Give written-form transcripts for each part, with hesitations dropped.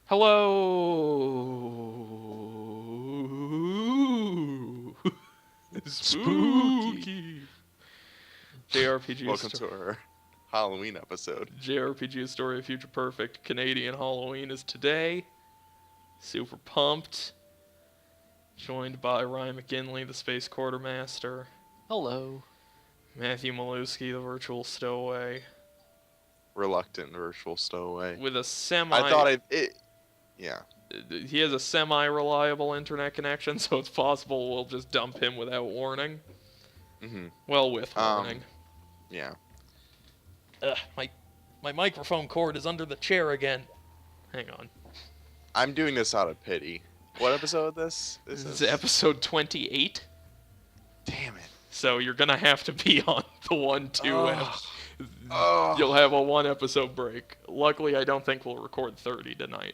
Hello. Spooky. JRPG Welcome to our Halloween episode. JRPG Story of Future Perfect Canadian Halloween is today. Super pumped. Joined by Ryan McGinley, the Space Quartermaster. Hello. Matthew Maluski, the Virtual Stowaway. Reluctant virtual stowaway. With a I thought yeah. He has a semi-reliable internet connection, so it's possible we'll just dump him without warning. Mm-hmm. Well, with warning. Yeah. Ugh, my microphone cord is under the chair again. Hang on. I'm doing this out of pity. What episode is this? This is episode 28. Damn it. So you're gonna have to be on the 1-2. Oh. You'll have a 1 episode break. Luckily, I don't think we'll record 30 tonight.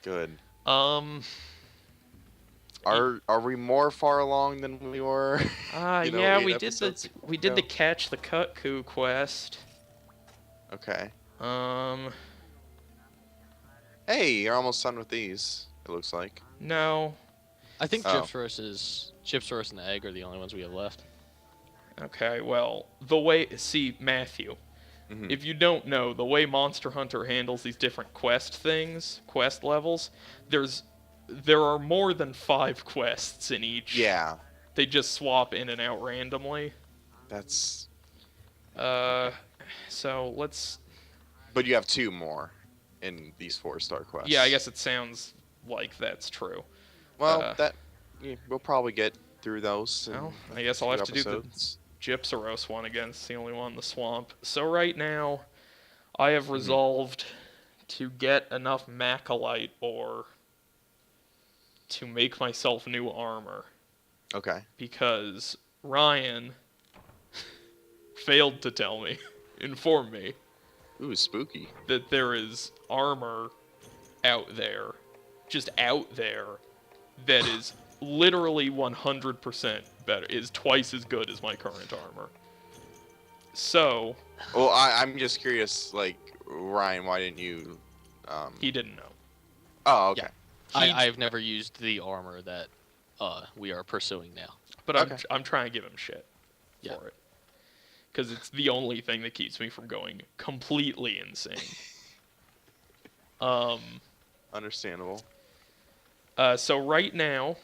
Good. Are we more far along than we were? Yeah, we did ago? the catch the Kutku quest. Okay. Hey, you're almost done with these. It looks like. No. I think Oh. Chips and the Egg are the only ones we have left. Okay, well, see, Matthew, Mm-hmm. if you don't know, the way Monster Hunter handles these different quest levels, there are more than 5 quests in each. Yeah. They just swap in and out randomly. That's. So let's... But you have 2 more in these 4-star quests. Yeah, I guess it sounds like that's true. Well, we'll probably get through those. Well, I guess I'll have to do the episodes. Gypsaros one again. It's the only one in the swamp. So right now, I have resolved to get enough Macalite ore to make myself new armor. Okay. Because Ryan failed to inform me, Ooh, spooky. that there is armor out there, just out there, that is literally 100% better, is twice as good as my current armor. So... Well, I'm just curious, like, Ryan, why didn't you... He didn't know. Oh, okay. Yeah. I've never used the armor that we are pursuing now. But Okay. I'm trying to give him shit for it. Because it's the only thing that keeps me from going completely insane. Understandable. So right now,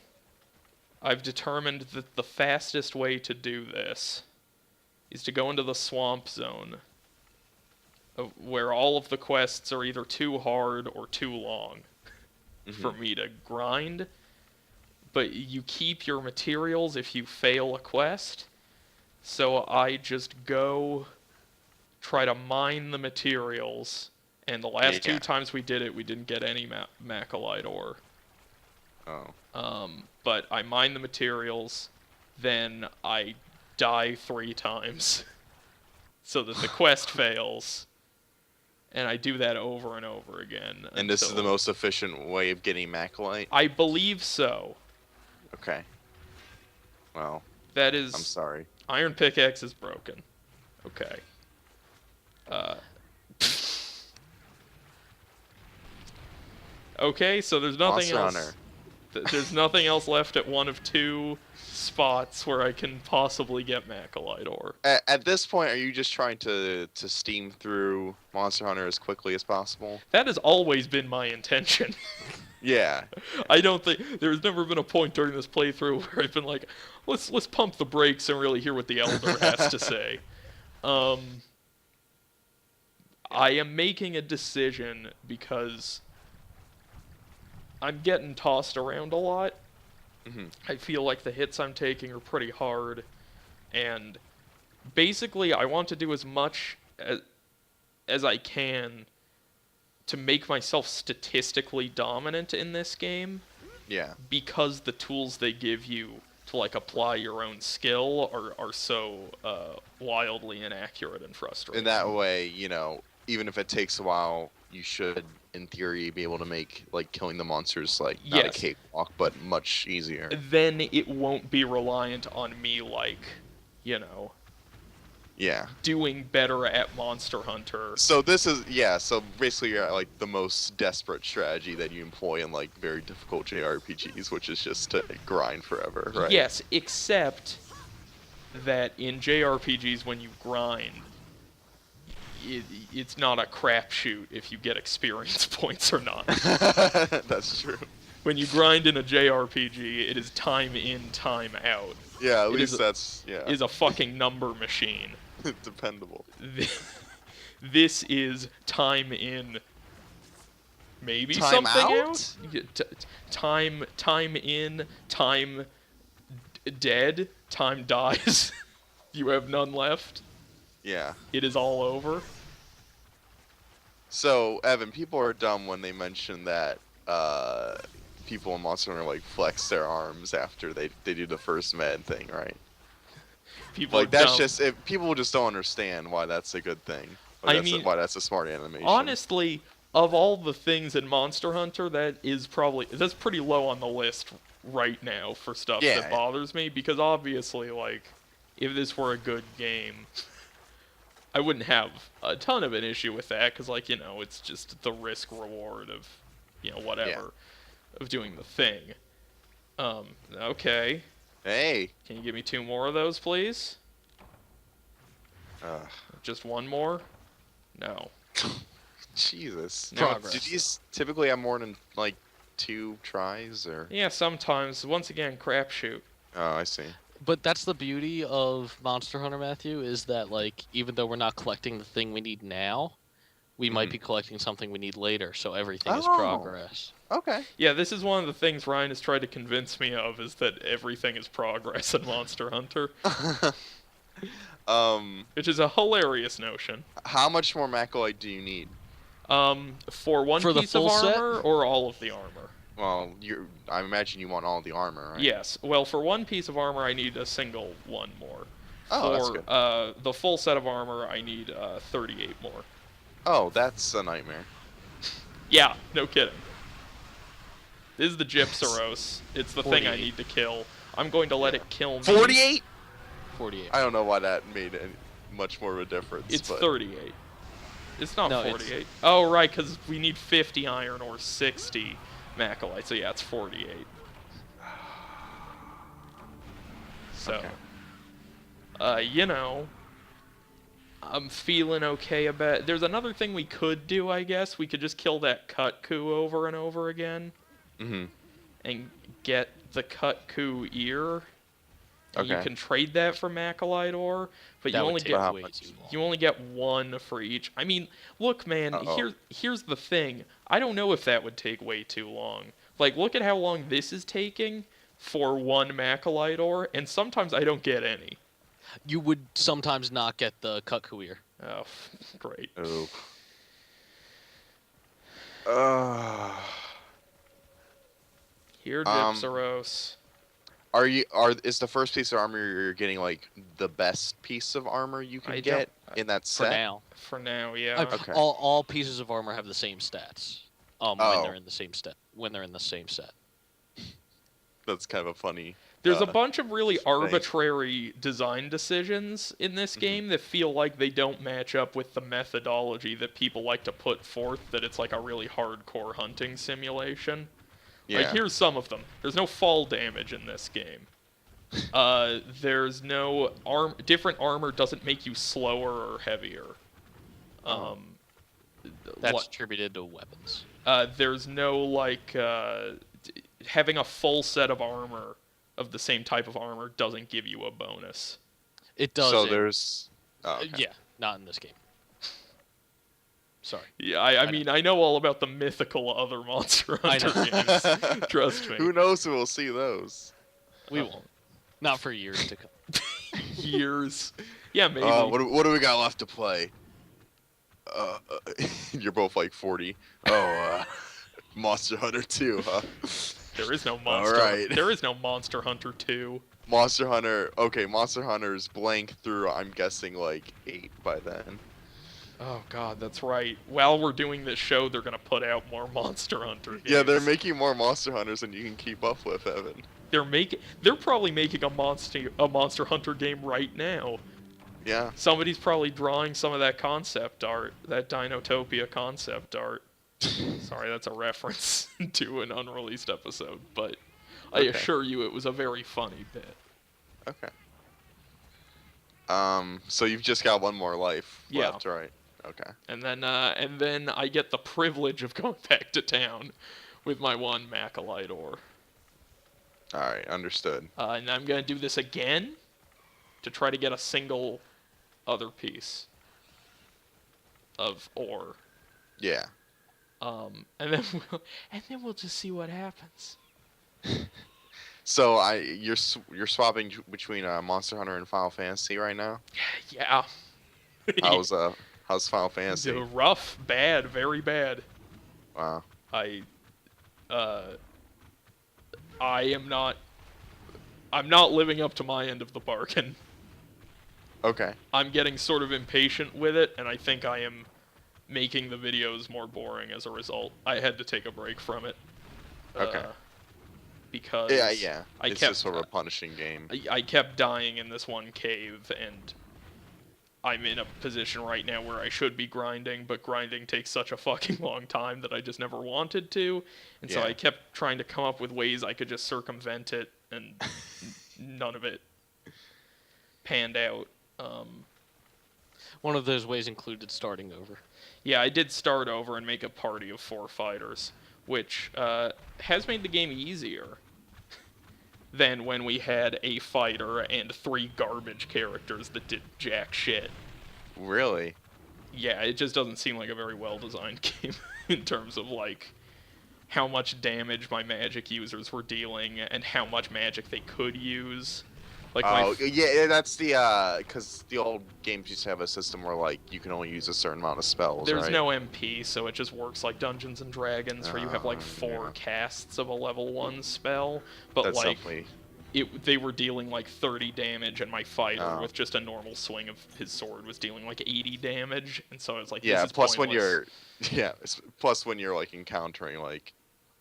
I've determined that the fastest way to do this is to go into the swamp zone, where all of the quests are either too hard or too long for me to grind. But you keep your materials if you fail a quest. So I just go try to mine the materials, and the last 2 times we did it, we didn't get any Macalite ore. Oh. But I mine the materials, then I die 3 times, so that the quest fails, and I do that over and over again. And this is the most efficient way of getting Macalite? I believe so. Okay. Well, That is... I'm sorry. Iron pickaxe is broken. Okay. Okay, so there's nothing Monster else. Hunter. There's nothing else left at one of 2 spots where I can possibly get Macalite ore. At this point, are you just trying to steam through Monster Hunter as quickly as possible? That has always been my intention. Yeah. I don't think there's never been a point during this playthrough where I've been like, let's pump the brakes and really hear what the Elder has to say. I am making a decision because I'm getting tossed around a lot. I feel like the hits I'm taking are pretty hard, and basically I want to do as much as I can to make myself statistically dominant in this game. Yeah. Because the tools they give you to like apply your own skill are so wildly inaccurate and frustrating. In that way, even if it takes a while, you should, in theory, be able to make, like, killing the monsters, like, not a cakewalk, but much easier. Then it won't be reliant on me, like, Yeah. doing better at Monster Hunter. So this is so basically you're at, like, the most desperate strategy that you employ in like very difficult JRPGs, which is just to grind forever, right? Yes, except that in JRPGs when you grind, it's not a crapshoot if you get experience points or not. That's true. When you grind in a JRPG, it is time in, time out. Yeah, at It least is that's is a fucking number machine. dependable. This is time in, maybe Time something out? out. Time in, time dead, time dies. You have none left. Yeah. It is all over. So, Evan, people are dumb when they mention that people in Monster Hunter like flex their arms after they do the first med thing, right? People Like are that's dumb. just people just don't understand why that's a good thing. Why that's a smart animation. Honestly, of all the things in Monster Hunter, that's pretty low on the list right now for stuff that bothers me, because obviously, like, if this were a good game, I wouldn't have a ton of an issue with that, because, like, it's just the risk reward of, whatever, of doing the thing. Okay. Hey. Can you give me 2 more of those, please? Just one more? No. Jesus. Progress. Did you typically have more than like 2 tries, or? Yeah, sometimes. Once again, crapshoot. Oh, I see. But that's the beauty of Monster Hunter, Matthew, is that, like, even though we're not collecting the thing we need now, we might be collecting something we need later, so everything is progress. Okay. Yeah, this is one of the things Ryan has tried to convince me of, is that everything is progress in Monster Hunter. Which is a hilarious notion. How much more Macalite do you need? For one piece of armor or all of the armor? Well, I imagine you want all the armor, right? Yes. Well, for one piece of armor, I need a single one more. Oh, that's good. The full set of armor, I need 38 more. Oh, that's a nightmare. Yeah, no kidding. This is the Gypsaros. It's the 48. thing I need to kill. I'm going to let it kill me. 48? 48. I don't know why that made much more of a difference. It's but... 38. It's not No, 48. Oh, right, because we need 50 iron or 60 Macalite. So, yeah, it's 48. So, I'm feeling okay about it. There's another thing we could do, I guess. We could just kill that Kutku over and over again. Mm-hmm. And get the Kutku ear. And you Okay. can trade that for Macalite ore, but That you would only take get way too long. you only get 1 for each. I mean, look, man, here's the thing. I don't know if that would take way too long. Like, look at how long this is taking for 1 Macalite ore, and sometimes I don't get any. You would sometimes not get the Kutku ear. Oh, great. Oh. Here, Gypsaros. Is the first piece of armor you're getting like the best piece of armor you can get in that set? For now. For now, yeah. Okay. All pieces of armor have the same stats. When they're in the same set. That's kind of a funny. There's a bunch of really arbitrary design decisions in this game that feel like they don't match up with the methodology that people like to put forth, that it's like a really hardcore hunting simulation. Yeah. Like, here's some of them. There's no fall damage in this game. There's no different armor doesn't make you slower or heavier. That's attributed to weapons. There's no, like, having a full set of armor of the same type of armor doesn't give you a bonus. It does. So there's... yeah, not in this game. Sorry. Yeah, I mean, I know all about the mythical other Monster Hunter games. Trust me. Who knows who will see those? We won't. Not for years to come. Years. Yeah, maybe. What do we got left to play? You're both like 40. Monster Hunter 2, huh? There is no Monster. All right. There is no Monster Hunter 2. Monster Hunter. Okay, Monster Hunter's blank through. I'm guessing like 8 by then. Oh God, that's right. While we're doing this show, they're gonna put out more Monster Hunter games. Yeah, they're making more Monster Hunters than you can keep up with, Evan. They're probably making a Monster Hunter game right now. Yeah. Somebody's probably drawing some of that concept art, that Dinotopia concept art. Sorry, that's a reference to an unreleased episode, but I Okay. assure you it was a very funny bit. Okay. So you've just got one more life Yeah. left, right? Okay. And then I get the privilege of going back to town with my one Macalite ore. All right, understood. And I'm gonna do this again to try to get a single other piece of ore. Yeah. And then we'll just see what happens. So you're swapping between Monster Hunter and Final Fantasy right now. Yeah. How's Final Fantasy? Rough, bad, very bad. Wow. I'm not living up to my end of the bargain. Okay. I'm getting sort of impatient with it, and I think I am making the videos more boring as a result. I had to take a break from it. Okay. Because yeah. It's just sort of a punishing game. I kept dying in this one cave, and I'm in a position right now where I should be grinding, but grinding takes such a fucking long time that I just never wanted to. And so I kept trying to come up with ways I could just circumvent it, and none of it panned out. One of those ways included starting over. Yeah, I did start over and make a party of 4 fighters, which has made the game easier than when we had a fighter and 3 garbage characters that did jack shit. Really? Yeah, it just doesn't seem like a very well-designed game in terms of, like, how much damage my magic users were dealing and how much magic they could use. Like yeah, that's the because the old games used to have a system where like you can only use a certain amount of spells. There's right? no MP, so it just works like Dungeons and Dragons, where you have like 4 casts of a level 1 spell, but that's like definitely... they were dealing like 30 damage, and my fighter with just a normal swing of his sword was dealing like 80 damage, and so I was like, yeah. This is Plus pointless. plus when you're like encountering like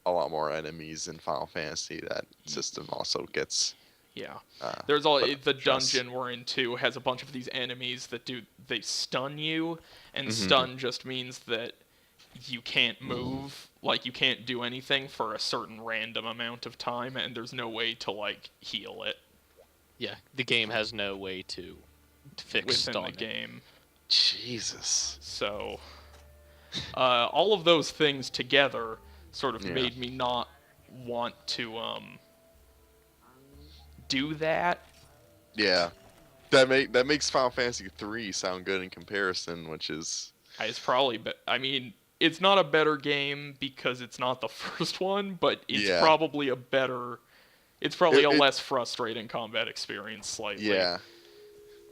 a lot more enemies in Final Fantasy, that system also gets... Yeah. There's all the just... dungeon we're in too has a bunch of these enemies that they stun you, and stun just means that you can't move, like you can't do anything for a certain random amount of time, and there's no way to like heal it. Yeah, the game has no way to fix within stunning. the game. Jesus. So all of those things together sort of made me not want to do that. Yeah, that makes Final Fantasy 3 sound good in comparison, which is... It's probably, I mean, it's not a better game because it's not the first one, but it's probably a better, it's probably a less frustrating combat experience slightly. Yeah.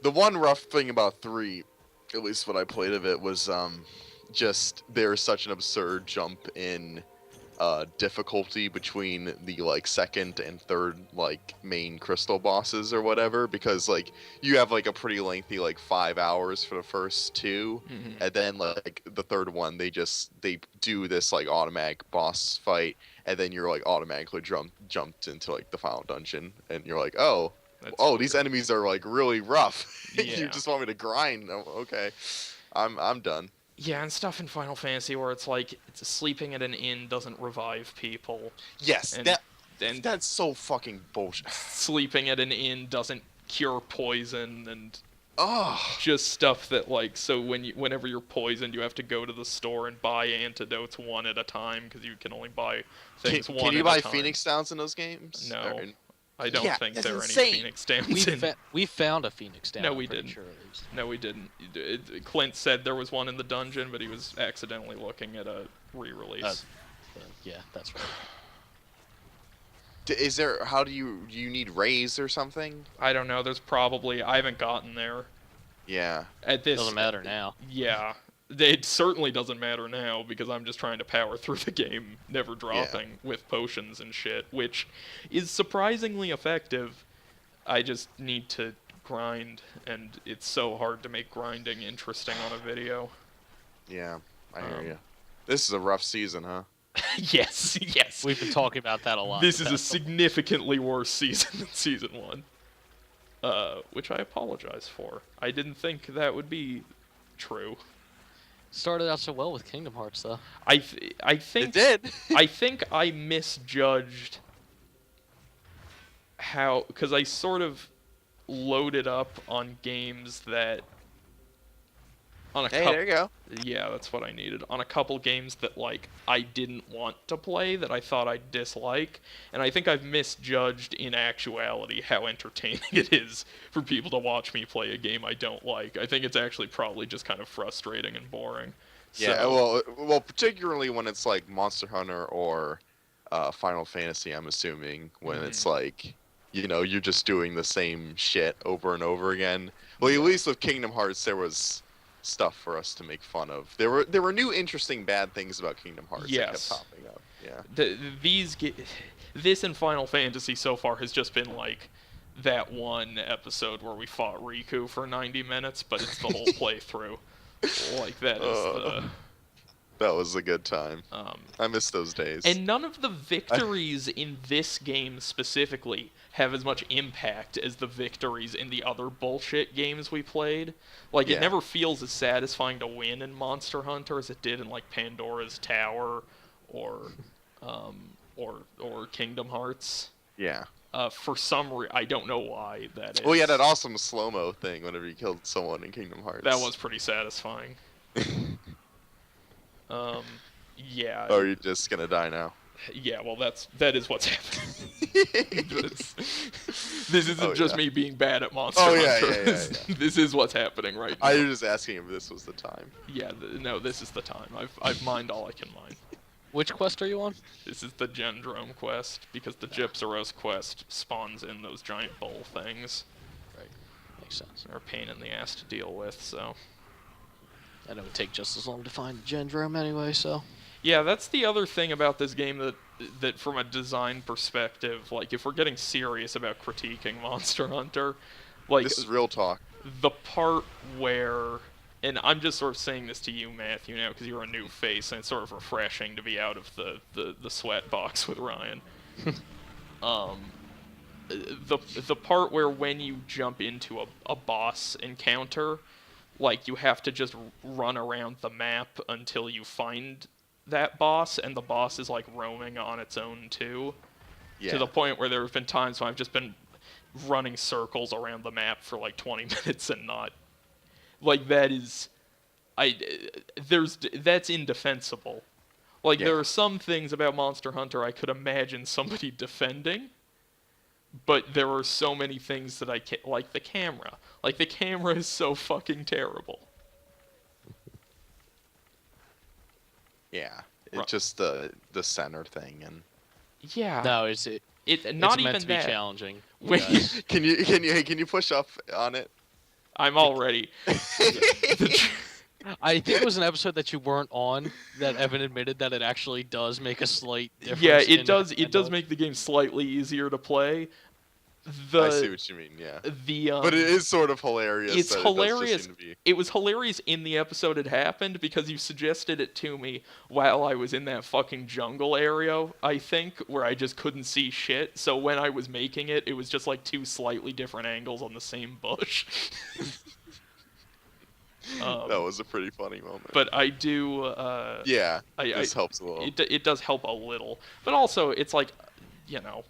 The one rough thing about 3, at least what I played of it, was just there's such an absurd jump in difficulty between the like second and third like main crystal bosses or whatever, because like you have like a pretty lengthy like 5 hours for the first 2, and then like the third one they do this like automatic boss fight, and then you're like automatically jumped into like the final dungeon, and you're like, oh these enemies are like really rough. You just want me to grind? Oh, okay, I'm done. Yeah, and stuff in Final Fantasy where it's like sleeping at an inn doesn't revive people. Yes, that's so fucking bullshit. Sleeping at an inn doesn't cure poison, and oh, just stuff that like, so whenever you're poisoned, you have to go to the store and buy antidotes one at a time because you can only buy things one at a time. Can you buy Phoenix Downs in those games? No. I don't think there are any Phoenix Downs we found a Phoenix Down. No, we didn't. Sure no, we didn't. Clint said there was one in the dungeon, but he was accidentally looking at a re-release. Yeah, that's right. Is there? How do you need raise or something? I don't know. There's probably... I haven't gotten there. Yeah. At this... Doesn't matter now. Yeah. It certainly doesn't matter now because I'm just trying to power through the game, never dropping, with potions and shit, which is surprisingly effective. I just need to grind, and it's so hard to make grinding interesting on a video. Yeah, I hear you. This is a rough season, huh? Yes. We've been talking about that a lot. This is a significantly worse season than Season 1. which I apologize for. I didn't think that would be true. Started out so well with Kingdom Hearts, though. I It think did. I think I misjudged how, because I sort of loaded up on games that on a Hey, couple. there you go. Yeah, that's what I needed. On a couple games that, like, I didn't want to play, that I thought I'd dislike, and I think I've misjudged in actuality how entertaining it is for people to watch me play a game I don't like. I think it's actually probably just kind of frustrating and boring. Yeah, So, well, particularly when it's like Monster Hunter or Final Fantasy, I'm assuming, when it's like, you're just doing the same shit over and over again. Well, at least with Kingdom Hearts, there was stuff for us to make fun of. There were new interesting bad things about Kingdom Hearts that yes. kept popping up. Yeah. This and Final Fantasy so far has just been like that one episode where we fought Riku for 90 minutes, but it's the whole playthrough. Like, that is That was a good time. the... I miss those days. And none of the victories in this game specifically have as much impact as the victories in the other bullshit games we played. Like, Yeah. it never feels as satisfying to win in Monster Hunter as it did in, like, Pandora's Tower or Kingdom Hearts. Yeah. For some reason, I don't know why that is. Well, yeah, that awesome slow-mo thing whenever you killed someone in Kingdom Hearts. That was pretty satisfying. Yeah. Oh, you're just gonna die now. Yeah, well, that is what's happening. This isn't just me being bad at Monster Hunter. Yeah. This is what's happening right now. I was just asking if this was the time. Yeah, no, this is the time. I've mined all I can mine. Which quest are you on? This is the Gendrome quest, because the Gypsaros quest spawns in those giant bull things. Right. Makes sense. They're a pain in the ass to deal with, so... And it would take just as long to find the Gendrome anyway, so... Yeah, that's the other thing about this game that from a design perspective, like, if we're getting serious about critiquing Monster Hunter, like... This is real talk. The part where... And I'm just sort of saying this to you, Matthew, now, because you're a new face, and it's sort of refreshing to be out of the sweat box with Ryan. The part where when you jump into a boss encounter, like, you have to just run around the map until you find that boss, and the boss is, like, roaming on its own, too. Yeah. To the point where there have been times when I've just been running circles around the map for, like, 20 minutes and not... Like, that is... That's indefensible. Like, Yeah. there are some things about Monster Hunter I could imagine somebody defending, but there are so many things that I can't... Like the camera. Like, the camera is so fucking terrible. Yeah. It's Right. just the center thing and... Yeah. No, it's Not it's even meant to be that. challenging. Wait. Yes. Can you push up on it? I'm already... I think it was an episode that you weren't on that Evan admitted that it actually does make a slight difference. Yeah, it in does. It handle. does make the game slightly easier to play. I see what you mean, yeah. But it is sort of hilarious. It's that It, does hilarious. just seem to be... It was hilarious in the episode it happened because you suggested it to me while I was in that fucking jungle area, I think, where I just couldn't see shit. So when I was making it, it was just like two slightly different angles on the same bush. That was a pretty funny moment. But I do... yeah, this helps a little. It does help a little. But also, it's like, you know...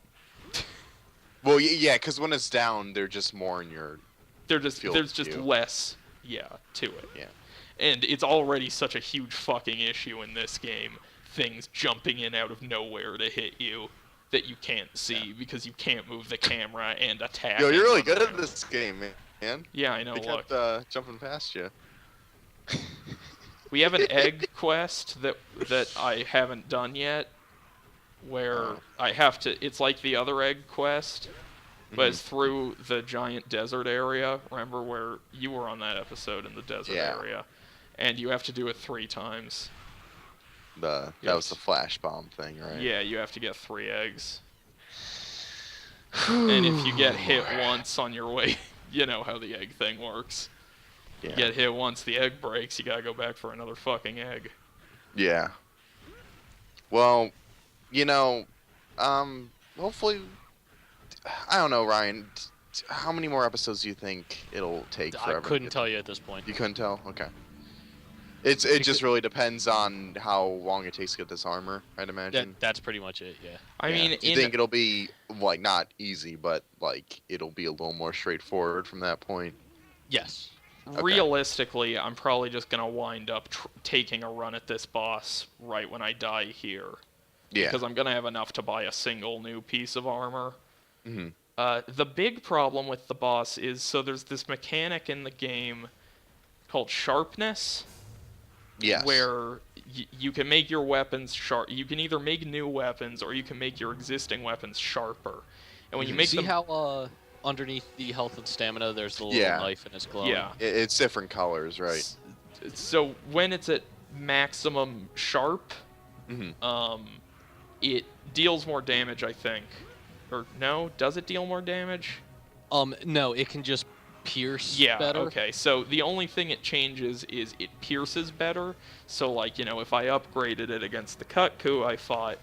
Well, yeah, because when it's down, they're just more in your... There's field just of view. less, to it. Yeah. And it's already such a huge fucking issue in this game. Things jumping in out of nowhere to hit you that you can't see because you can't move the camera and attack. Yo, and you're really run good at around. this game, man. Yeah, I know. They Look, kept jumping past you. we have an egg quest that I haven't done yet, where I have to. It's like the other egg quest, but it's through the giant desert area. Remember where you were on that episode in the desert Yeah. area, and you have to do it 3 times. That was the flash bomb thing, right? Yeah, you have to get 3 eggs. And if you get hit once on your way, you know how the egg thing works. Yeah. You get hit once, the egg breaks, you gotta go back for another fucking egg. Yeah. Well, hopefully, I don't know, Ryan. how many more episodes do you think it'll take forever? I couldn't tell you at this point. You couldn't tell? Okay. It just really depends on how long it takes to get this armor, I'd imagine. That's pretty much it. Yeah. I mean, do you think it'll be like not easy, but like it'll be a little more straightforward from that point? Yes. Realistically, I'm probably just gonna wind up taking a run at this boss right when I die here. Yeah. Because I'm gonna have enough to buy a single new piece of armor. Mm-hmm. The big problem with the boss is, so there's this mechanic in the game called sharpness. Yes. Where you can make your weapons sharp. You can either make new weapons or you can make your existing weapons sharper. And when you make See them, how underneath the health and stamina, there's the little knife and it's glowing. yeah, It's different colors, right? So when it's at maximum sharp, it deals more damage, I think. Or no, does it deal more damage? No, it can just pierce better. Okay. So the only thing it changes is it pierces better. So like, if I upgraded it against the Kutku I fought,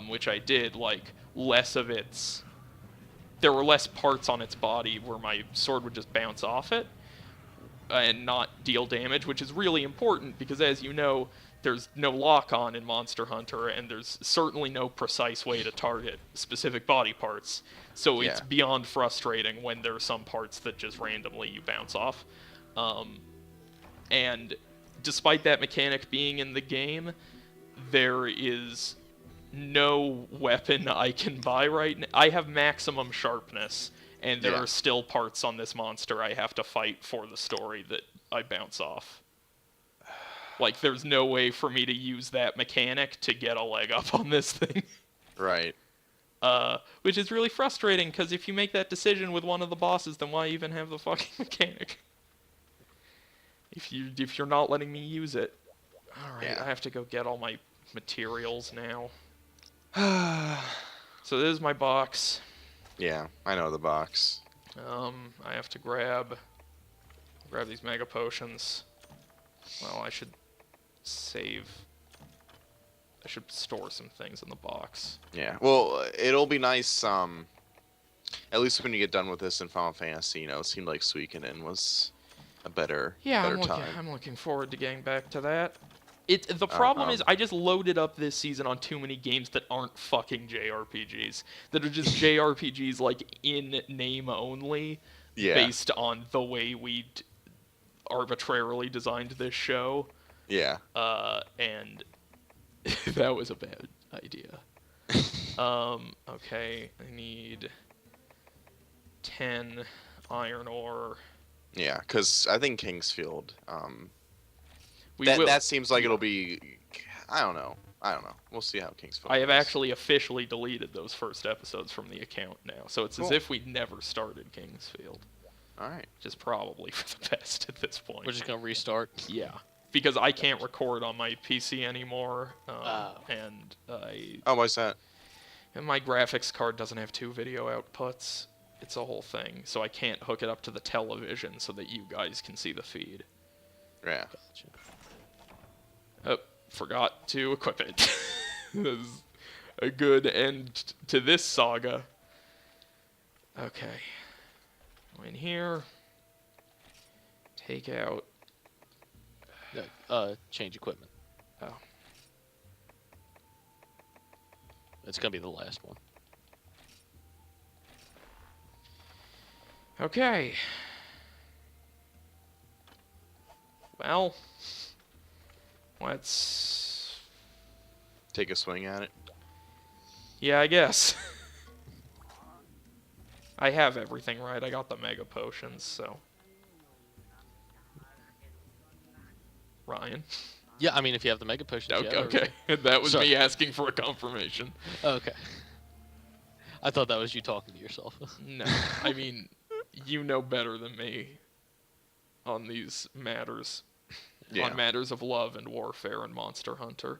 which I did, like less of its, there were less parts on its body where my sword would just bounce off it and not deal damage, which is really important because, as you know, there's no lock-on in Monster Hunter, and there's certainly no precise way to target specific body parts. So it's beyond frustrating when there are some parts that just randomly you bounce off. And despite that mechanic being in the game, there is no weapon I can buy right now. I have maximum sharpness, and there are still parts on this monster I have to fight for the story that I bounce off. Like, there's no way for me to use that mechanic to get a leg up on this thing. Right. Which is really frustrating, because if you make that decision with one of the bosses, then why even have the fucking mechanic? If you're not letting me use it. Alright, I have to go get all my materials now. So this is my box. Yeah, I know the box. I have to grab these mega potions. Well, I should store some things in the box. Yeah, well, it'll be nice, at least when you get done with this in Final Fantasy, it seemed like Suikoden was a better time. I'm looking forward to getting back to that. The problem is I just loaded up this season on too many games that aren't fucking JRPGs. That are just JRPGs, like, in name only, based on the way we arbitrarily designed this show. Yeah. And that was a bad idea. Okay, I need 10 iron ore. Yeah, because I think Kingsfield, That that seems like it'll be, I don't know. We'll see how Kingsfield I have goes. actually officially deleted those first episodes from the account now, so it's as if we'd never started Kingsfield. Alright. Which is probably for the best at this point. We're just gonna restart. Yeah. Because I can't record on my PC anymore, and Oh, why's that? and my graphics card doesn't have 2 video outputs. It's a whole thing, so I can't hook it up to the television so that you guys can see the feed. Yeah. Gotcha. Oh, forgot to equip it. This is a good end to this saga. Okay. Go in here. Take out. Change equipment. Oh. It's gonna be the last one. Okay. Well, let's... Take a swing at it. Yeah, I guess. I have everything right. I got the mega potions, so... Ryan? Yeah, I mean, if you have the mega potions, Okay. That was me asking for a confirmation. Okay. I thought that was you talking to yourself. No, I mean, you know better than me on these matters. Yeah. On matters of love and warfare and Monster Hunter.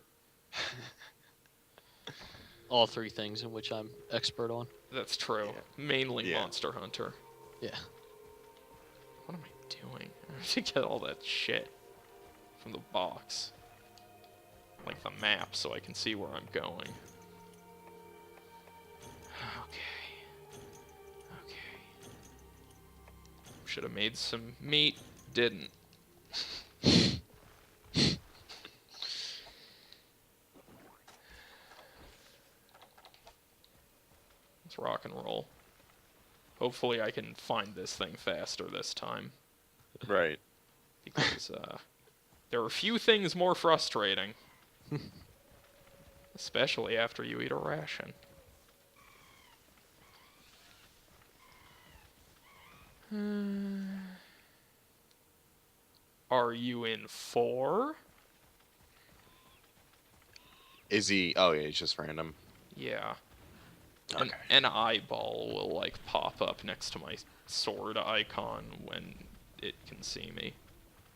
All 3 things in which I'm expert on. That's true. Yeah. Mainly Monster Hunter. Yeah. What am I doing? I have to get all that shit from the box. Like the map, so I can see where I'm going. Okay. Should have made some meat. Didn't. Let's rock and roll. Hopefully I can find this thing faster this time. Right. Because there are few things more frustrating. Especially after you eat a ration. Are you in 4? Is he? Oh yeah, he's just random. Yeah. Okay. An eyeball will like pop up next to my sword icon when it can see me.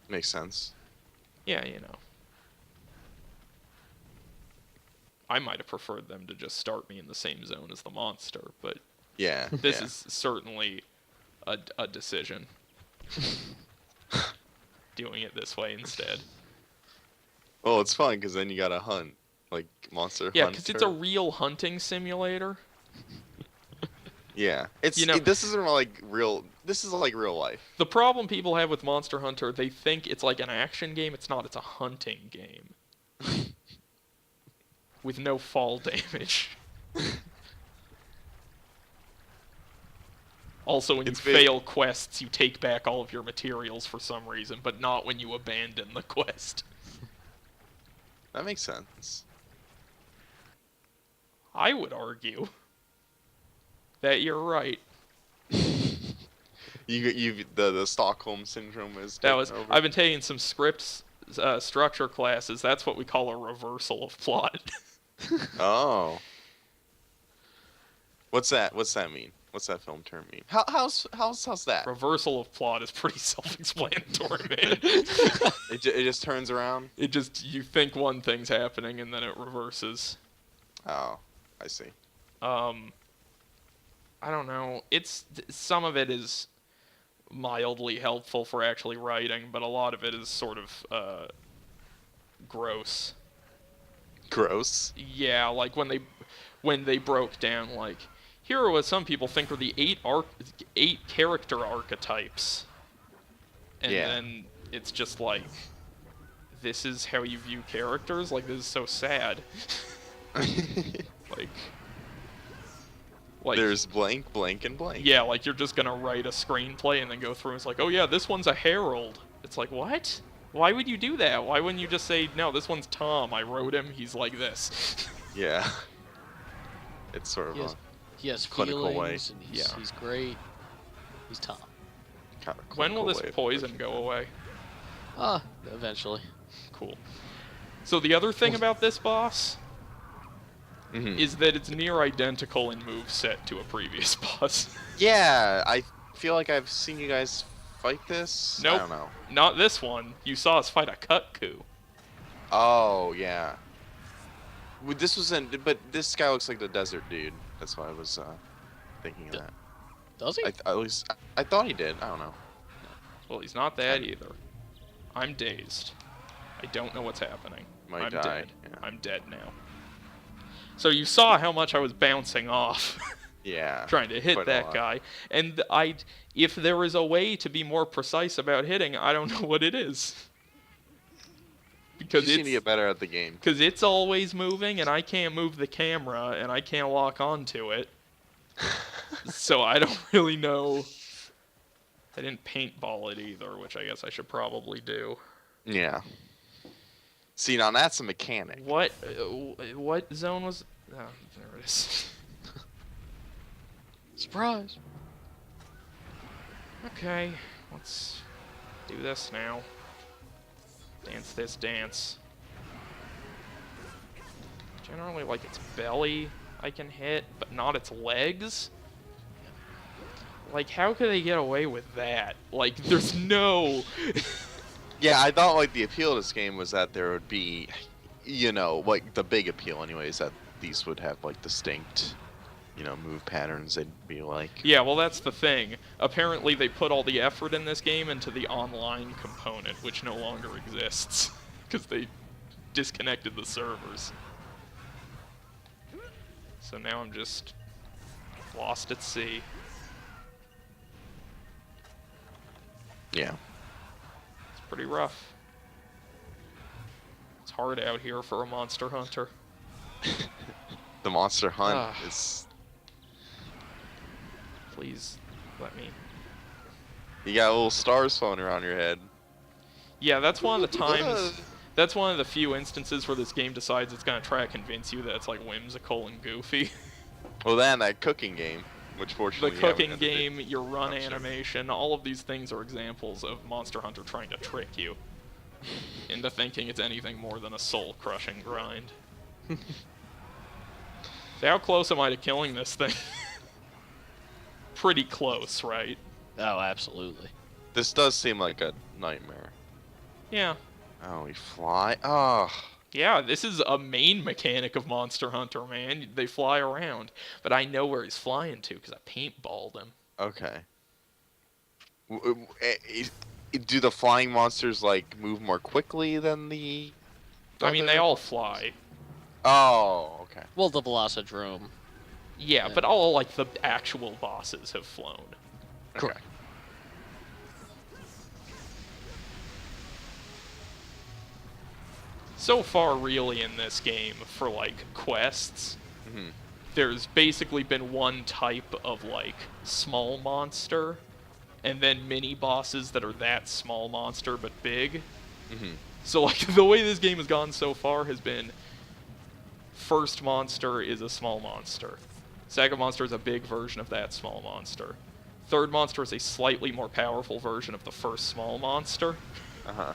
Makes sense. Yeah, you know. I might have preferred them to just start me in the same zone as the monster, but Yeah. this yeah. is certainly a decision. Doing it this way instead. Well, it's fun because then you gotta hunt, like Monster Yeah, Hunter. because it's a real hunting simulator. Yeah, it's You know- this isn't like real. This is like real life. The problem people have with Monster Hunter, they think it's like an action game. It's not. It's a hunting game. With no fall damage. Also, when you It's big- fail quests, you take back all of your materials for some reason, but not when you abandon the quest. That makes sense. I would argue that you're right. The Stockholm syndrome is That taking was. over. I've been taking some scripts structure classes. That's what we call a reversal of plot. Oh. What's that? What's that mean? What's that film term mean? How's that? Reversal of plot is pretty self-explanatory, man. It just turns around. It just, you think one thing's happening and then it reverses. Oh, I see. I don't know. Some of it is mildly helpful for actually writing, but a lot of it is sort of gross. Gross. Yeah, like when they broke down, like, here are what some people think are the 8 character archetypes. And Yeah. then it's just like, this is how you view characters? Like, this is so sad. Like, There's blank, blank, and blank. yeah, like you're just gonna write a screenplay and then go through and it's like, oh yeah, this one's a herald. It's like, what? Why would you do that? Why wouldn't you just say, no, this one's Tom, I wrote him, he's like this. Yeah. It's sort of He has clinical way. feelings, and he's great. He's Tom. kind of When will clinical this way of poison pushing go away? Eventually. Cool. So the other thing about this boss it. Mhm. is that it's near identical in moveset to a previous boss. Yeah, I feel like I've seen you guys fight this. Nope. I don't know. Not this one. You saw us fight a Kutku. Oh yeah. This was in, but this guy looks like the desert dude. That's why I was thinking of that. Does he? At least I thought he did. I don't know. Well, he's not that either. I'm dazed. I don't know what's happening. Might I'm die, dead. yeah. I'm dead now. So you saw how much I was bouncing off Yeah. trying to hit quite a that lot. guy. And if there is a way to be more precise about hitting, I don't know what it is. You Because just need to get better at the game. Because it's always moving, and I can't move the camera, and I can't lock onto it. So I don't really know. I didn't paintball it either, which I guess I should probably do. Yeah. See, now that's a mechanic. What zone was? Oh, there it is. Surprise. Okay, let's do this now. Dance this dance. Generally, like, its belly I can hit, but not its legs. Like, how could they get away with that? Like, there's no... Yeah, I thought like the appeal of this game was that there would be, like the big appeal anyways, that these would have like distinct, move patterns. They'd be like. Yeah, well, that's the thing. Apparently, they put all the effort in this game into the online component, which no longer exists, because they disconnected the servers. So now I'm just lost at sea. Yeah. It's pretty rough. It's hard out here for a monster hunter. The monster hunt Ah. is. Please let me. You got little stars floating around your head. Yeah, that's one of the times. That's one of the few instances where this game decides it's gonna try to convince you that it's like whimsical and goofy. Well, then that cooking game, which The fortunately cooking game, your run I'm sorry. animation, all of these things are examples of Monster Hunter trying to trick you into thinking it's anything more than a soul-crushing grind. So how close am I to killing this thing? Pretty close, right? Oh, absolutely. This does seem like a nightmare. Yeah. Oh, we fly. Oh. Yeah, this is a main mechanic of Monster Hunter, man. They fly around. But I know where he's flying to because I paintballed him. Okay. Do the flying monsters like move more quickly than the? I mean, they other all monsters? fly. Oh, okay. Well, the Velocidrome. Yeah, but all, like, the actual bosses have flown. Okay. So far, really, in this game, for, like, quests, Mhm. there's basically been one type of, like, small monster, and then mini-bosses that are that small monster but big. Mhm. So, like, the way this game has gone so far has been, first monster is a small monster. Second monster is a big version of that small monster. Third monster is a slightly more powerful version of the first small monster. Uh huh.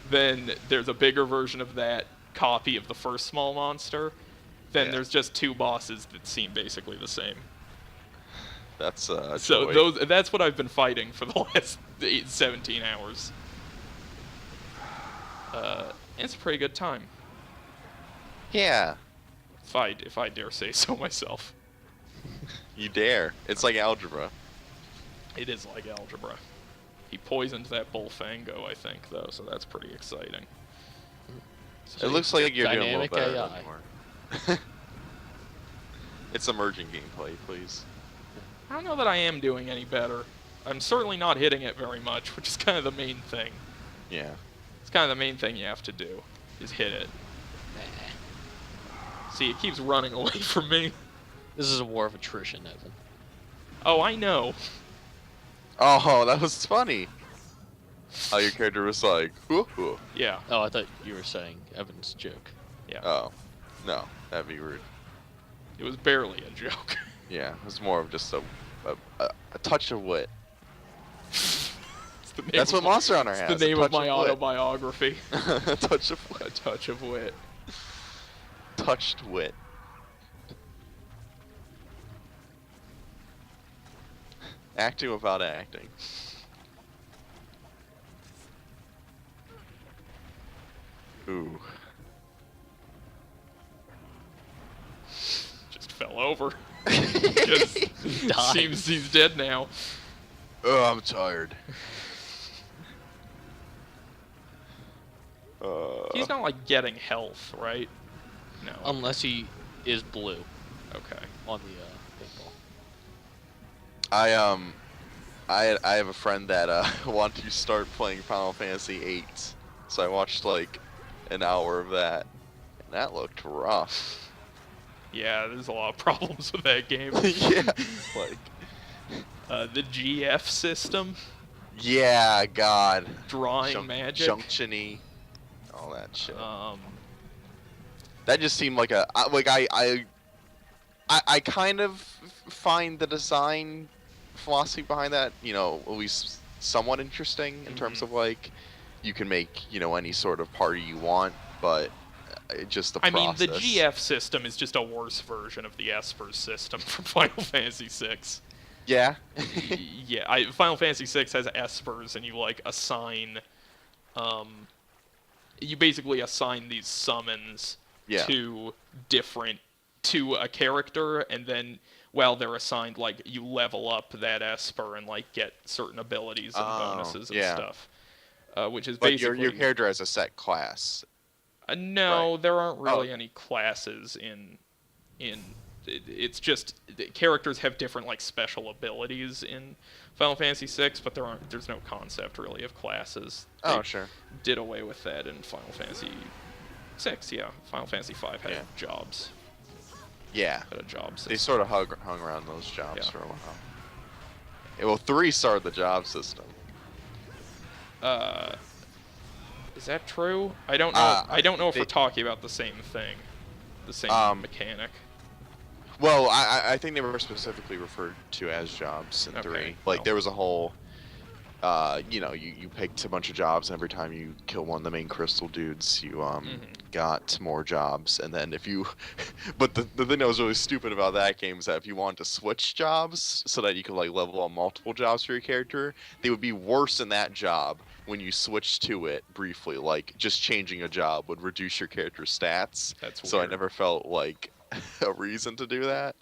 Then there's a bigger version of that copy of the first small monster. Then Yeah. there's just two bosses that seem basically the same. That's So that's what I've been fighting for the last 17 hours. It's a pretty good time, Yeah. if I dare say so myself. You dare. It's like algebra. It is like algebra. He poisoned that Bullfango, I think, though, so that's pretty exciting. It looks like you're doing a Dynamic little better AI. than more. It's emerging gameplay, please. I don't know that I am doing any better. I'm certainly not hitting it very much, which is kind of the main thing. Yeah. It's kind of the main thing you have to do, is hit it. See, it keeps running away from me. This is a war of attrition, Evan. Oh, I know. Oh, that was funny. How your character was like, whoo whoo. Yeah, Oh, I thought you were saying Evan's joke. yeah. Oh, no, that'd be rude. It was barely a joke. Yeah, it was more of just a touch of wit. It's the name That's of what Monster Hunter it's has. the name a of touch my wit. autobiography. A touch of A wit. touch of wit. Touched wit. Acting without acting. Ooh. Just fell over. Just Died. seems he's dead now. Oh, I'm tired. He's not like getting health, right? No. Unless he is blue Okay. on the paintball. I have a friend that wanted to start playing Final Fantasy VIII, so I watched like an hour of that, and that looked rough. Yeah, there's a lot of problems with that game. Yeah, like The GF system, yeah, God, drawing magic. junctiony, all that shit. Um, That just seemed like I kind of find the design philosophy behind that, you know, at least somewhat interesting in terms of like you can make, you know, any sort of party you want, but just the I process. mean, the GF system is just a worse version of the Esper's system from Final Fantasy VI. Yeah. Yeah, Final Fantasy VI has Espers, and you like assign, you basically assign these summons Yeah. to a character, and then while they're assigned, like, you level up that Esper and like get certain abilities and bonuses and yeah. stuff. Which is But basically your character has a set class. no, right. there aren't really Oh. any classes in it's just characters have different like special abilities in Final Fantasy VI, but there's no concept really of classes. Oh, They sure. did away with that in Final Fantasy VI. Yeah, Final Fantasy V had Yeah. jobs. Yeah. Had a job system. They sort of hung around those jobs Yeah. for a while. Yeah, well, 3 started the job system. Is that true? I don't know. I don't know if they- we're talking about the same thing, the same mechanic. Well, I think they were specifically referred to as jobs in Okay, 3. Like, well. there was a whole, you picked a bunch of jobs, and every time you kill one of the main crystal dudes, you got more jobs. And then if you, but the thing that was really stupid about that game is that if you wanted to switch jobs so that you could like level up multiple jobs for your character, they would be worse in that job when you switched to it briefly. Like just changing a job would reduce your character's stats. That's So I weird. never felt like a reason to do that.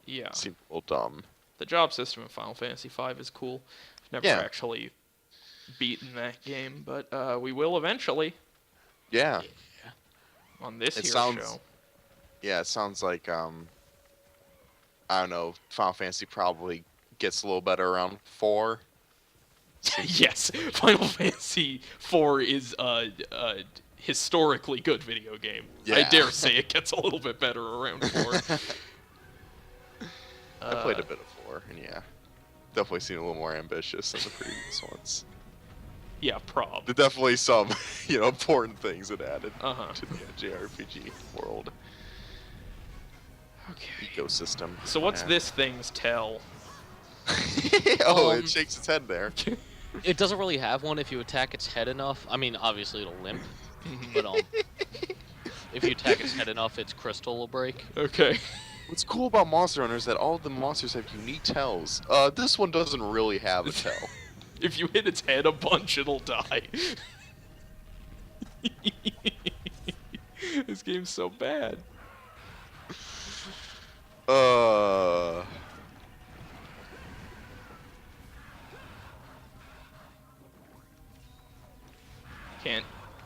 Yeah. Seemed a little dumb. The job system in Final Fantasy V is cool. I've never Yeah. actually beaten that game, but we will eventually Yeah. on this It here sounds- show. Yeah, it sounds like I don't know, Final Fantasy probably gets a little better around 4. Yes, Final Fantasy IV is a historically good video game. I Yeah. dare say it gets a little bit better around 4. I played a bit of 4, and yeah, definitely seemed a little more ambitious than the previous ones. Yeah, prob. There's definitely some, important things it added Uh-huh. to the JRPG world Okay. ecosystem. So what's Yeah. this thing's tell? Oh, Um, it shakes its head there. It doesn't really have one if you attack its head enough. I mean, obviously it'll limp, but if you attack its head enough, its crystal will break. Okay. What's cool about Monster Hunter is that all the monsters have unique tells. This one doesn't really have a tell. If you hit its head a bunch, it'll die. This game's so bad.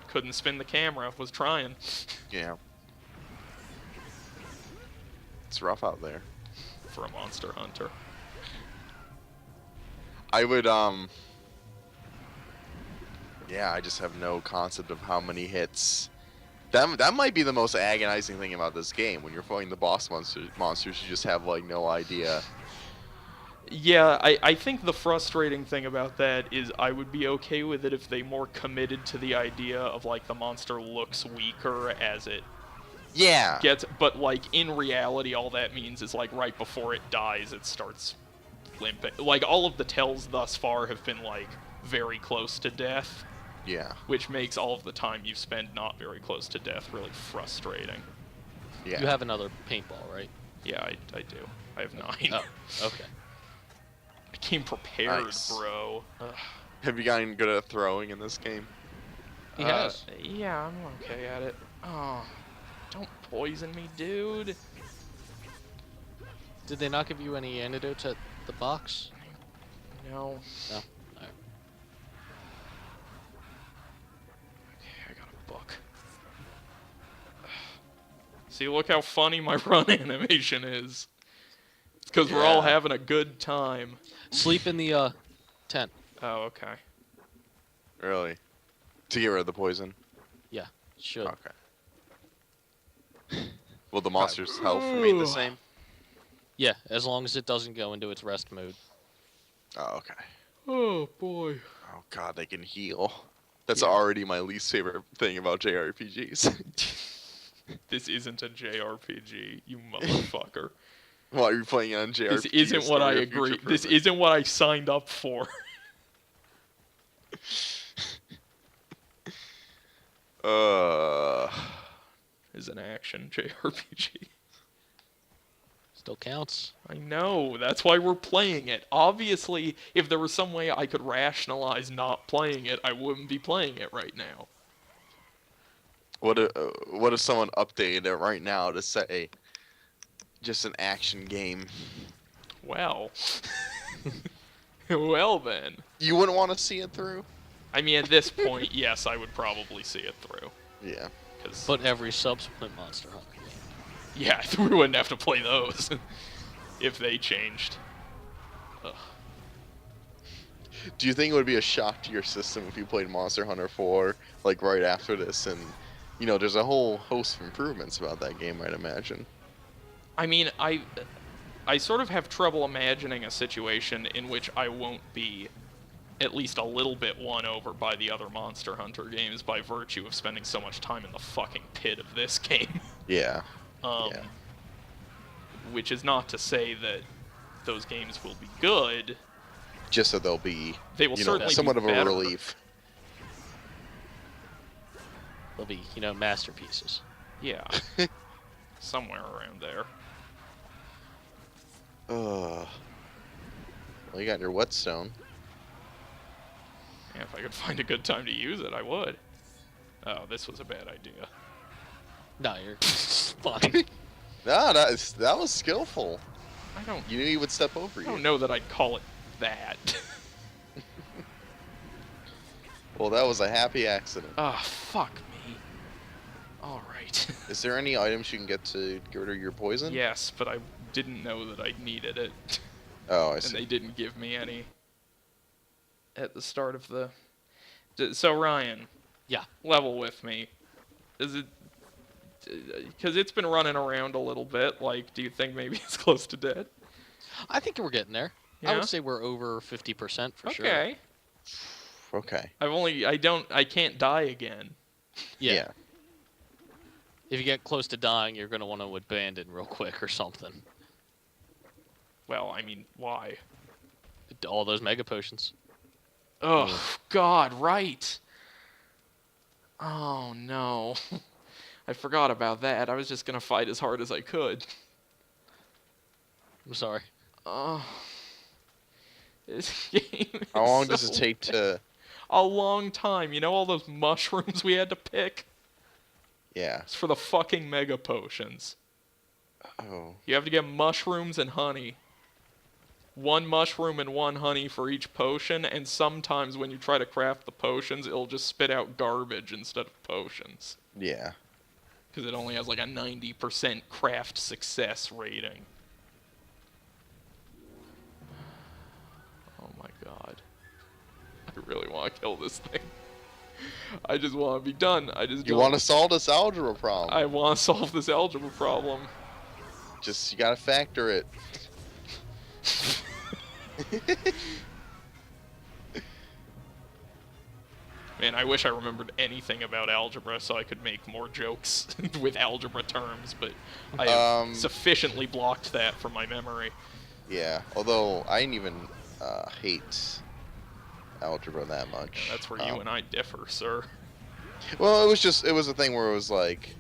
Couldn't spin the camera. Was trying. Yeah. It's rough out there. For a Monster Hunter. I would, yeah, I just have no concept of how many hits. That might be the most agonizing thing about this game. When you're fighting the boss monsters, you just have, like, no idea. Yeah, I think the frustrating thing about that is I would be okay with it if they more committed to the idea of, like, the monster looks weaker as it Yeah. gets, but, like, in reality, all that means is, like, right before it dies, it starts limping. Like, all of the tells thus far have been, like, very close to death, Yeah. which makes all of the time you spend not very close to death really frustrating. Yeah. You have another paintball, right? Yeah, I do. I have 9. Oh, okay. I came prepared, Nice. bro. Ugh. Have you gotten good at throwing in this game? He has. Yeah, I'm okay at it. Oh, don't poison me, dude. Did they not give you any antidotes at the box? No. No. Alright. Okay, I got a book. See, look how funny my run animation is. It's because we're all Yeah. having a good time. Sleep in the tent. Oh, okay. Really? To get rid of the poison? Yeah, should. Okay. Will the monster's health remain the same? Yeah, as long as it doesn't go into its rest mode. Oh, okay. Oh, boy. Oh god, they can heal. That's Yeah. already my least favorite thing about JRPGs. This isn't a JRPG, you motherfucker. While you're playing on JRPG, This isn't what I Historia Future agree. This Perfect. isn't what I signed up for. Is an action JRPG. Still counts. I know, that's why we're playing it. Obviously, if there was some way I could rationalize not playing it, I wouldn't be playing it right now. What if someone updated it right now to say just an action game? Well. Well then. You wouldn't want to see it through? I mean, at this point, yes, I would probably see it through. Yeah. 'Cause But every subsequent Monster Hunter game. Yeah, we wouldn't have to play those if they changed. Ugh. Do you think it would be a shock to your system if you played Monster Hunter 4 like right after this? And there's a whole host of improvements about that game, I'd imagine. I mean, I sort of have trouble imagining a situation in which I won't be at least a little bit won over by the other Monster Hunter games by virtue of spending so much time in the fucking pit of this game. Yeah. Yeah. Which is not to say that those games will be good. Just so they'll be, certainly somewhat be of a better. relief. They'll be, masterpieces. Yeah. Somewhere around there. Well, you got your whetstone. Yeah, if I could find a good time to use it, I would. Oh, this was a bad idea. No, you're fine. No, that was skillful. You knew he would step over you. I don't know that I'd call it that. Well, that was a happy accident. Ah, fuck me. Alright. Is there any items you can get to get rid of your poison? Yes, but I didn't know that I needed it. Oh, I And see. they didn't give me any at the start of the... So, Ryan. Yeah. Level with me. Is it... Because it's been running around a little bit, like, do you think maybe it's close to dead? I think we're getting there. I Yeah? would say we're over 50% for sure. Okay. Okay. I can't die again. Yeah. If you get close to dying, you're going to want to abandon real quick or something. Well, I mean, why? All those mega potions. Oh, God, right. Oh, no. I forgot about that. I was just going to fight as hard as I could. I'm sorry. Oh. This game is How long so does it take to... A long time. You know all those mushrooms we had to pick? Yeah. It's for the fucking mega potions. Oh. You have to get mushrooms and honey. 1 mushroom and 1 honey for each potion, and sometimes when you try to craft the potions, it'll just spit out garbage instead of potions. Yeah. Because it only has like a 90% craft success rating. Oh my god. I really want to kill this thing. I just want to be done. You want to solve this algebra problem. I want to solve this algebra problem. Just, you gotta factor it. Man, I wish I remembered anything about algebra so I could make more jokes with algebra terms, but I have sufficiently blocked that from my memory. Yeah, although I didn't even hate algebra that much. And that's where you and I differ, sir. Well, it was a thing where it was like,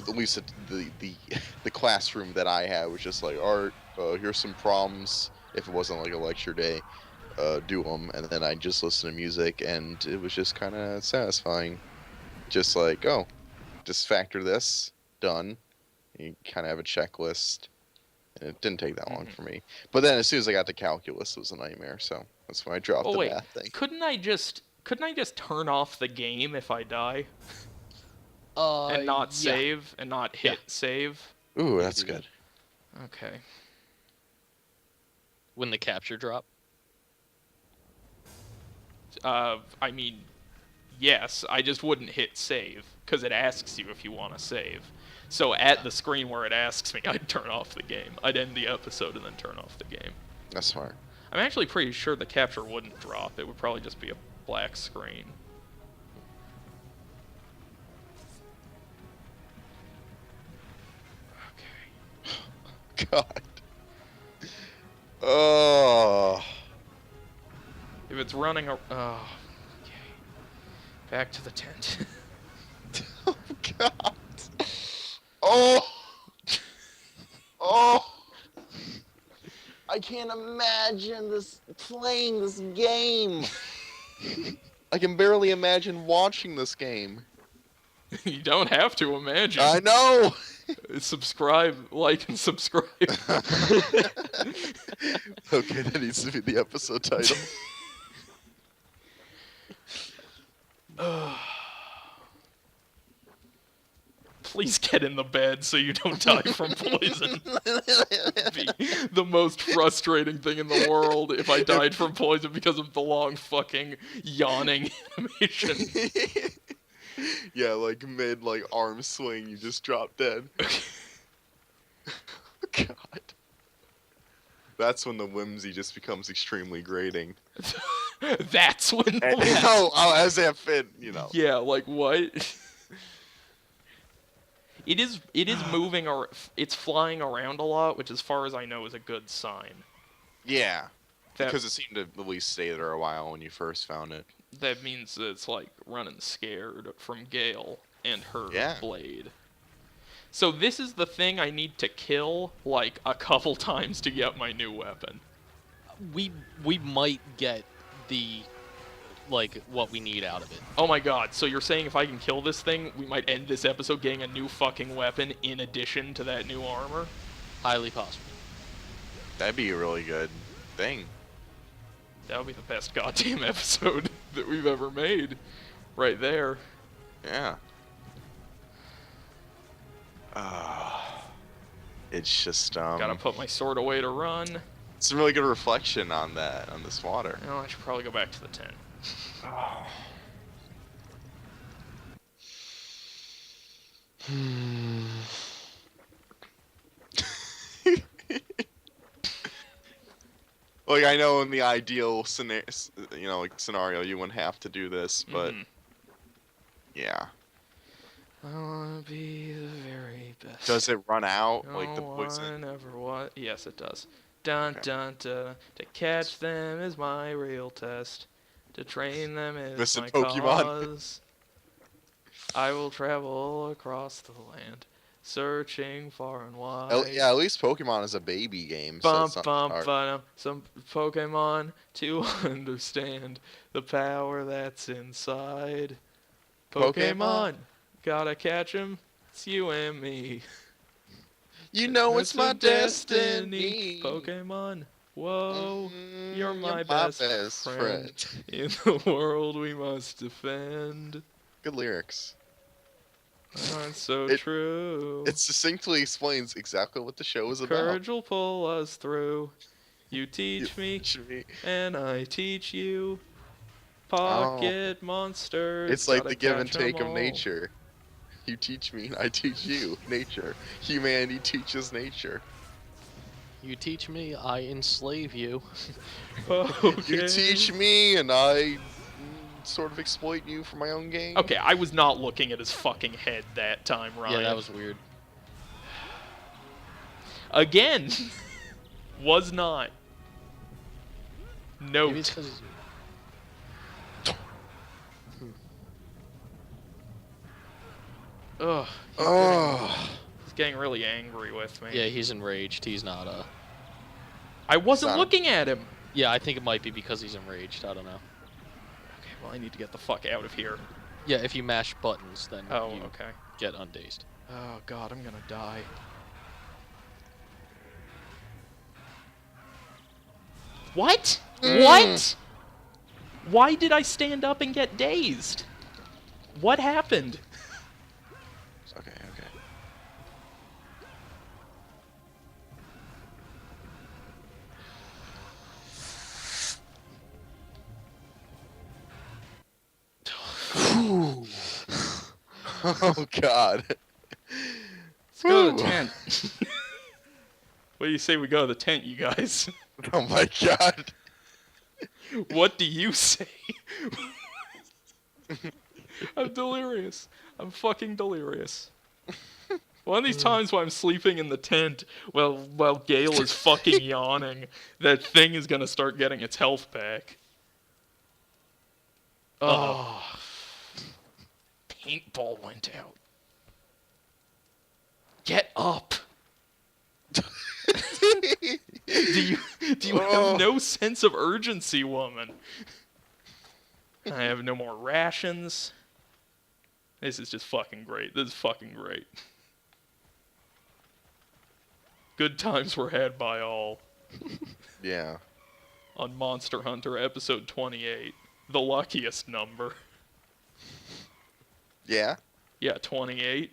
at least the classroom that I had was just like, alright, here's some problems. If it wasn't like a lecture day, do them, and then I just listen to music, and it was just kind of satisfying. Just like, oh, just factor this, done. You kind of have a checklist, and it didn't take that long for me. But then as soon as I got to calculus, it was a nightmare. So that's when I dropped the math thing. Couldn't I just turn off the game if I die? And not save, and not hit save? Ooh, that's good. Okay. When the capture drop? I mean, yes, I just wouldn't hit save, because it asks you if you want to save. So at the screen where it asks me, I'd turn off the game. I'd end the episode and then turn off the game. That's smart. I'm actually pretty sure the capture wouldn't drop. It would probably just be a black screen. Okay. God. Oh. If it's running a... Oh, okay. Back to the tent. Oh, God. Oh. Oh. I can't imagine playing this game. I can barely imagine watching this game. You don't have to imagine. I know. Subscribe, like, and subscribe. Okay, that needs to be the episode title. please get in the bed so you don't die from poison. Be the most frustrating thing in the world if I died from poison because of the long fucking yawning animation. Yeah, like mid arm swing, you just drop dead. God. That's when the whimsy just becomes extremely grating. That's when. As if it, Yeah, like what? It is moving or it's flying around a lot, which as far as I know is a good sign. Yeah. That, Because it seemed to at least stay there a while when you first found it. That means that it's like running scared from Gale and her blade. So this is the thing I need to kill like a couple times to get my new weapon. We might get the what we need out of it. Oh my god, so you're saying if I can kill this thing, we might end this episode getting a new fucking weapon in addition to that new armor? Highly possible. That'd be a really good thing. That would be the best goddamn episode that we've ever made. Right there. Yeah. It's just, Gotta put my sword away to run. It's a really good reflection on this water. Oh, I should probably go back to the tent. Like, I know in the ideal scenario, you wouldn't have to do this, but yeah. I wanna be the very best. Does it run out? No Like the poison? one ever what? Yes, it does. Dun dun dun. To catch them is my real test. To train them is Mr. my Pokemon. cause. I will travel across the land, searching far and wide. Yeah, at least Pokemon is a baby game, so Bump it's not bump hard. bum. Some Pokemon to understand the power that's inside. Pokemon. Gotta catch 'em. It's you and me. You know it's my destiny. Pokemon. Whoa. You're You're my best friend. In the world we must defend. Good lyrics. That's so It- true. It succinctly explains exactly what the show is about. Courage will pull us through. You teach me, and I teach you. Pocket monsters. It's like gotta the give and catch 'em take of all. nature. You teach me, I teach you. Nature. Humanity teaches nature. You teach me, I enslave you. Okay. You teach me, and I sort of exploit you for my own gain. Okay, I was not looking at his fucking head that time, Ryan. Yeah, that was weird. Again, was not. Note. Maybe it's 'cause he's... Ugh. Oh. He's getting really angry with me. Yeah, he's enraged. He's not, I wasn't Son. looking at him. Yeah, I think it might be because he's enraged. I don't know. Okay, well, I need to get the fuck out of here. Yeah, if you mash buttons, then Oh, you okay. get undazed. Oh, God, I'm gonna die. What? What? Why did I stand up and get dazed? What happened? Okay, okay. Oh God. Let's go to the Whew. tent. What do you say we go to the tent, you guys? Oh my God. What do you say? I'm delirious. I'm fucking delirious. One of these times when I'm sleeping in the tent while Gale is fucking yawning, that thing is gonna start getting its health back. Oh. Paintball went out. Get up. Do you have no sense of urgency, woman? I have no more rations. This is just fucking great. This is fucking great. Good times were had by all. Yeah. On Monster Hunter episode 28. The luckiest number. Yeah. Yeah, 28.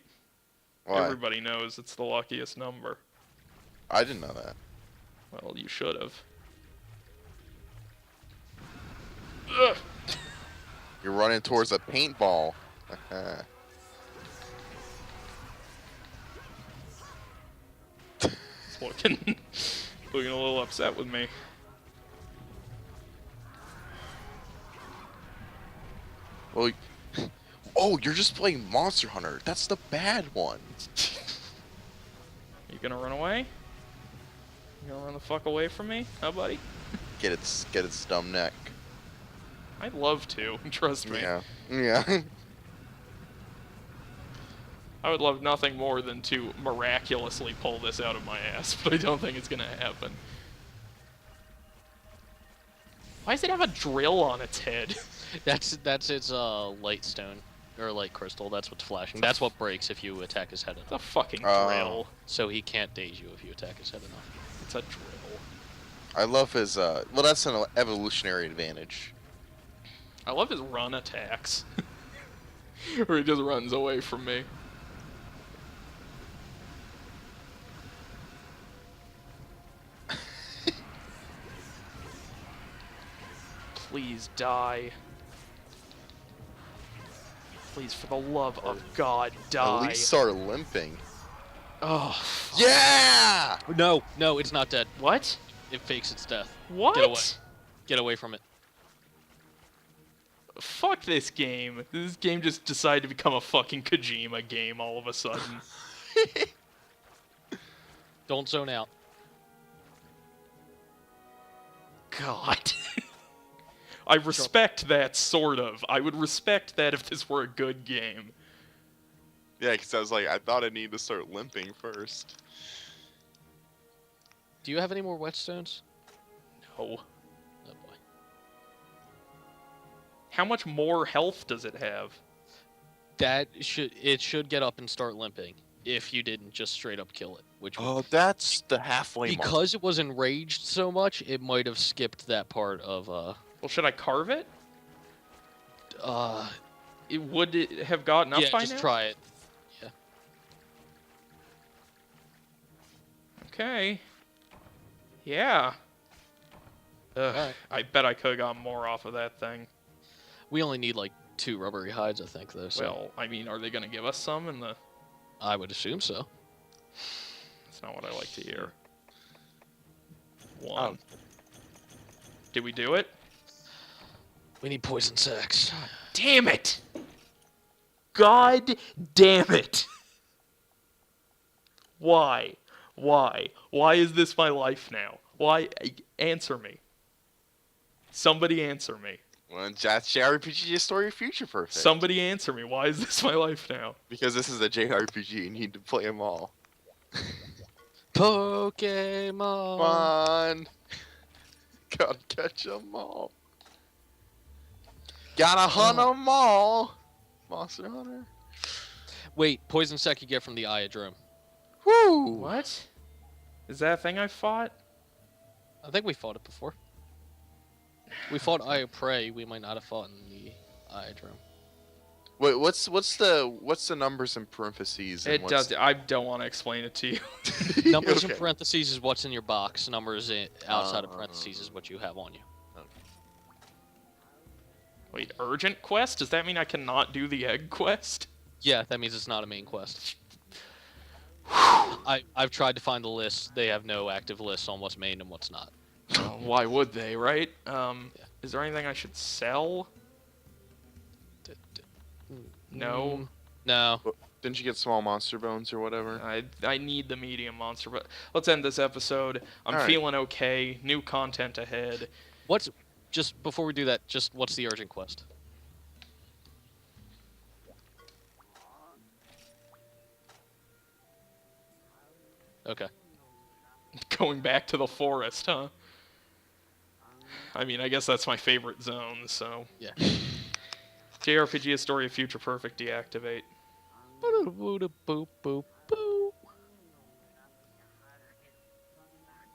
Why? Everybody knows it's the luckiest number. I didn't know that. Well, you should have. Ugh. You're running towards a paintball. Looking, looking a little upset with me. Well, oh, you're just playing Monster Hunter. That's the bad one. You gonna run away? You gonna run the fuck away from me, huh, buddy? Get its dumb neck. I'd love to. Trust me. Yeah. Yeah. I would love nothing more than to miraculously pull this out of my ass, but I don't think it's gonna happen. Why does it have a drill on its head? That's its light stone or light crystal. That's what's flashing. That's what breaks if you attack his head It's a enough. fucking Oh. drill. So he can't daze you if you attack his head enough. It's a drill. I love his. Well, that's an evolutionary advantage. I love his run attacks. Where he just runs away from me. Please die. Please, for the love of God, die. At least start limping. Oh. Yeah. No, it's not dead. What? It fakes its death. What? Get away. Get away from it. Fuck this game. This game just decided to become a fucking Kojima game all of a sudden. Don't zone out. God. I respect that, sort of. I would respect that if this were a good game. Yeah, because I was like, I thought I needed to start limping first. Do you have any more whetstones? No. Oh boy. How much more health does it have? It should get up and start limping if you didn't just straight up kill it. Which Oh, that's the halfway mark. because it was enraged so much, it might have skipped that part of Well, should I carve it? uh Would it have gotten up yeah, by just now? try it. Yeah. Okay. Yeah. Ugh, Alright. I bet I could have gotten more off of that thing. We only need like 2 rubbery hides, I think, though. So Well, I mean, are they going to give us some in the... I would assume so. That's not what I like to hear. 1. Did we do it? We need poison sacks. Damn it! God damn it! Why? Why? Why is this my life now? Why? Answer me. Somebody answer me. Well, that's JRPG Historia Future Perfect. Somebody answer me. Why is this my life now? Because this is a JRPG, you need to play them all. Pokemon. Come on. Gotta catch them all. Gotta hunt them all. Monster Hunter. Wait, poison sack you get from the Iodrome. Woo! What? Is that a thing I fought? I think we fought it before. We fought Prey. We might not have fought in the Iodrome. Wait, what's the numbers in parentheses? And It what's does. I don't want to explain it to you. Numbers in Okay. parentheses is what's in your box. Numbers outside of parentheses is what you have on you. Wait, urgent quest? Does that mean I cannot do the egg quest? Yeah, that means it's not a main quest. I've tried to find the list. They have no active lists on what's main and what's not. Why would they, right? Is there anything I should sell? No. No. Didn't you get small monster bones or whatever? I need the medium monster, but let's end this episode. I'm Alright. feeling okay. New content ahead. Just before we do that, just what's the urgent quest? Okay. Going back to the forest, huh? I mean, I guess that's my favorite zone, so. Yeah. JRPG Historia Future Perfect deactivate. Boop boop.